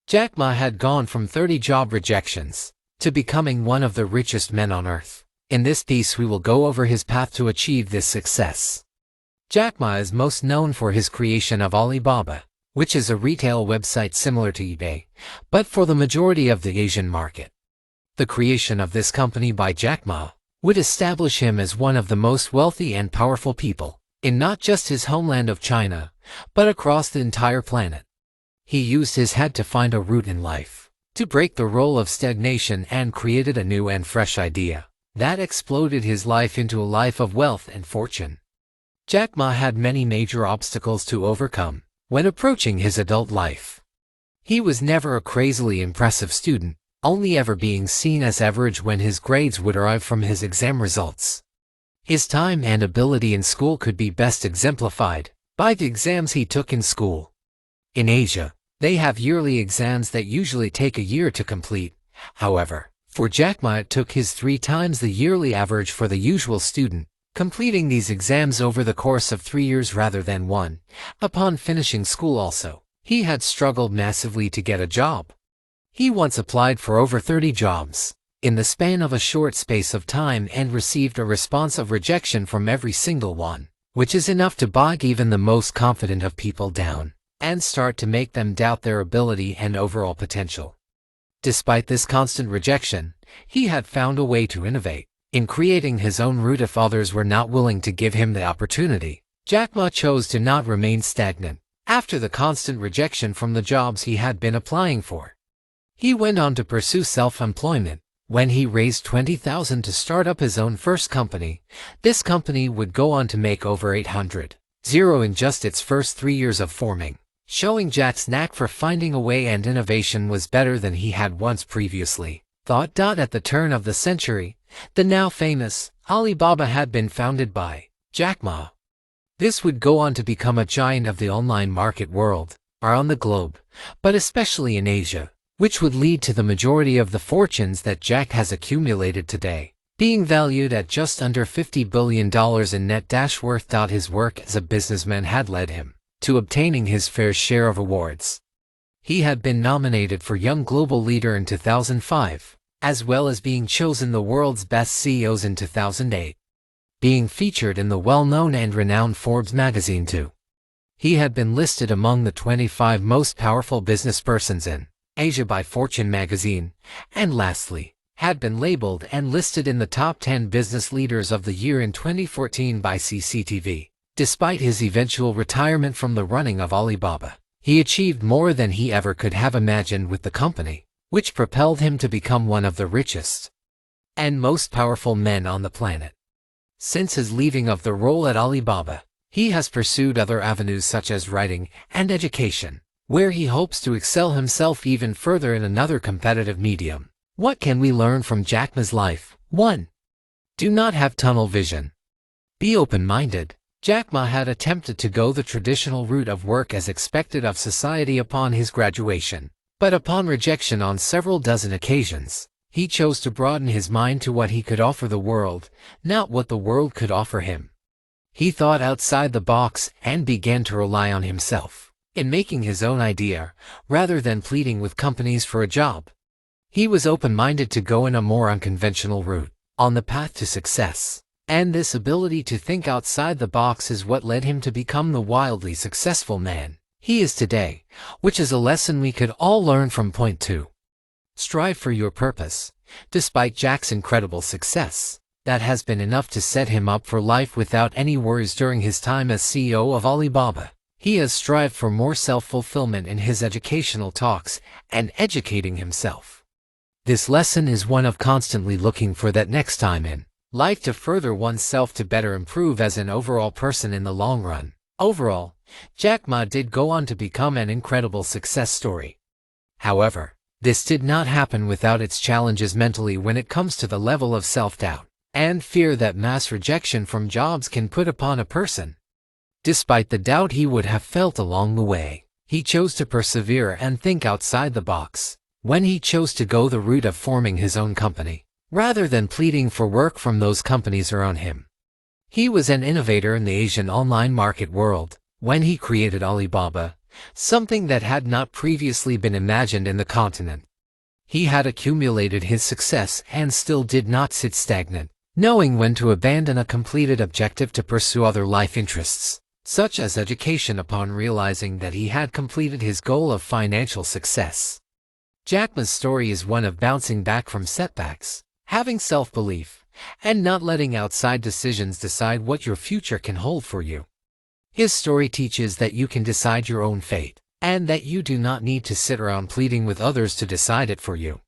Jack Ma had gone from 30 job rejections to becoming one of the richest men on earth. In this piece we will go over his path to achieve this success. Jack Ma is most known for his creation of Alibaba, which is a retail website similar to eBay, but for the majority of the Asian market. The creation of this company by Jack Ma would establish him as one of the most wealthy and powerful people in not just his homeland of China, but across the entire planet. He used his head to find a route in life, to break the role of stagnation, and created a new and fresh idea that exploded his life into a life of wealth and fortune. Jack Ma had many major obstacles to overcome when approaching his adult life. He was never a crazily impressive student, only ever being seen as average when his grades would arrive from his exam results. His time and ability in school could be best exemplified by the exams he took in school. In Asia, they have yearly exams that usually take a year to complete. However, for Jack Ma it took his 3 times the yearly average for the usual student, completing these exams over the course of 3 years rather than 1. Upon finishing school also, he had struggled massively to get a job. He once applied for over 30 jobs in the span of a short space of time and received a response of rejection from every single one, which is enough to bog even the most confident of people down and start to make them doubt their ability and overall potential. Despite this constant rejection, he had found a way to innovate in creating his own route if others were not willing to give him the opportunity. Jack Ma chose to not remain stagnant after the constant rejection from the jobs he had been applying for. He went on to pursue self-employment. When he raised $20,000 to start up his own first company, this company would go on to make over $800,000 in just its first 3 years of forming, showing Jack's knack for finding a way and innovation was better than he had once previously thought. At the turn of the century, the now famous Alibaba had been founded by Jack Ma. This would go on to become a giant of the online market world, around the globe, but especially in Asia, which would lead to the majority of the fortunes that Jack has accumulated today, being valued at just under $50 billion in net worth. His work as a businessman had led him to obtaining his fair share of awards. He had been nominated for Young Global Leader in 2005, as well as being chosen the world's best CEOs in 2008, being featured in the well-known and renowned Forbes magazine too. He had been listed among the 25 most powerful business persons in Asia by Fortune magazine, and lastly, had been labeled and listed in the top 10 business leaders of the year in 2014 by CCTV. Despite his eventual retirement from the running of Alibaba, he achieved more than he ever could have imagined with the company, which propelled him to become one of the richest and most powerful men on the planet. Since his leaving of the role at Alibaba, he has pursued other avenues such as writing and education, where he hopes to excel himself even further in another competitive medium. What can we learn from Jack Ma's life? 1. Do not have tunnel vision. Be open-minded. Jack Ma had attempted to go the traditional route of work as expected of society upon his graduation, but upon rejection on several dozen occasions, he chose to broaden his mind to what he could offer the world, not what the world could offer him. He thought outside the box and began to rely on himself in making his own idea, rather than pleading with companies for a job. He was open-minded to go in a more unconventional route on the path to success. And this ability to think outside the box is what led him to become the wildly successful man he is today, which is a lesson we could all learn from. Point 2. Strive for your purpose. Despite Jack's incredible success, that has been enough to set him up for life without any worries during his time as CEO of Alibaba. He has strived for more self-fulfillment in his educational talks and educating himself. This lesson is one of constantly looking for that next time in life to further oneself to better improve as an overall person in the long run. Overall, Jack Ma did go on to become an incredible success story. However, this did not happen without its challenges mentally when it comes to the level of self-doubt and fear that mass rejection from jobs can put upon a person. Despite the doubt he would have felt along the way, he chose to persevere and think outside the box when he chose to go the route of forming his own company, rather than pleading for work from those companies around him. He was an innovator in the Asian online market world when he created Alibaba, something that had not previously been imagined in the continent. He had accumulated his success and still did not sit stagnant, knowing when to abandon a completed objective to pursue other life interests, such as education, upon realizing that he had completed his goal of financial success. Jack Ma's story is one of bouncing back from setbacks, having self-belief, and not letting outside decisions decide what your future can hold for you. His story teaches that you can decide your own fate, and that you do not need to sit around pleading with others to decide it for you.